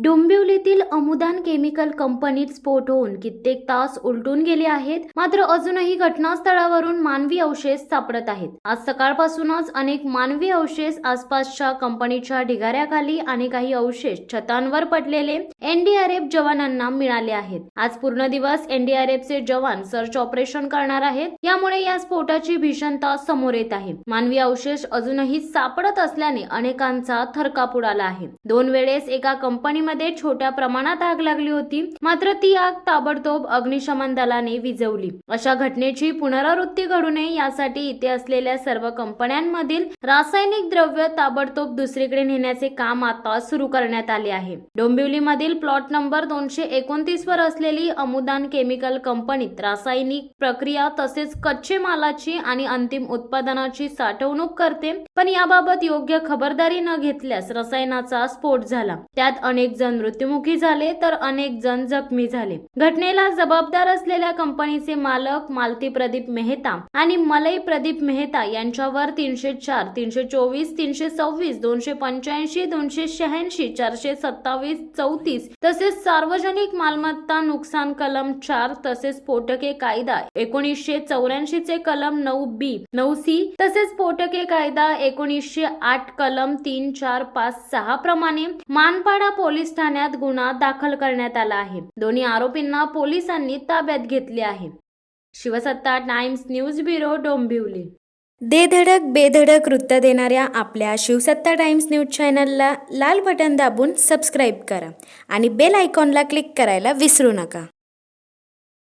डोंबिवलीतील अमुदान chemical कंपनीत स्फोट होऊन कित्येक तास उलटून गेले आहेत. मात्र अजूनही घटनास्थळावरून मानवी अवशेष सापडत आहेत. आज सकाळपासूनच अनेक मानवी अवशेष आसपासच्या कंपनीच्या ढिगाऱ्याखाली आणि काही अवशेष छतांवर पडलेले एनडीआरएफ जवानांना मिळाले आहेत. आज पूर्ण दिवस एनडीआरएफचे जवान सर्च ऑपरेशन करणार आहेत. यामुळे या स्फोटाची भीषणता समोर येत आहे. मानवी अवशेष अजूनही सापडत असल्याने अनेकांचा थरकाप उडाला आहे. 2 वेळेस एका कंपनी मध्ये छोट्या प्रमाणात आग लागली होती. मात्र ती आग ताबडतोब अग्निशमन दलाने विझवली. अशा घटनेची पुनरावृत्ती घडू नये यासाठी इथे असलेल्या सर्व कंपन्यांमधील रासायनिक द्रव्य ताबडतोब दुसरीकडे नेण्याचे काम आता सुरू करण्यात आले आहे. डोंबिवलीमधील प्लॉट नंबर 229 वर असलेली अमुदान केमिकल कंपनीत रासायनिक प्रक्रिया तसेच कच्चे मालाची आणि अंतिम उत्पादनाची साठवणूक करते. पण याबाबत योग्य खबरदारी न घेतल्यास रसायनाचा स्फोट झाला. त्यात अनेक जण मृत्युमुखी झाले तर अनेक जण जखमी झाले. घटनेला जबाबदार असलेल्या कंपनीचे मालक मालती प्रदीप मेहता आणि मलई प्रदीप मेहता यांच्यावर 304, 324, 326, 285, 286, 427, 34 तसेच सार्वजनिक मालमत्ता नुकसान कलम 4 तसेच स्फोटके कायदा 1984 चे कलम 9B, 9C तसेच स्फोटके कायदा 1908 कलम 3, 4, 5, 6 प्रमाणे मानपाडा पोलीस ठाण्यात गुन्हा दाखल करण्यात आला आहे. दोन्ही आरोपींना पोलिसांनी ताब्यात घेतले आहे. शिवसत्ता टाइम्स न्यूज ब्युरो, डोंबिवली. धडक बेधडक वृत्त देणाऱ्या आपल्या शिवसत्ता टाइम्स न्यूज चॅनलला लाल बटन दाबून सबस्क्राईब करा आणि बेल आयकॉनला क्लिक करायला विसरू नका.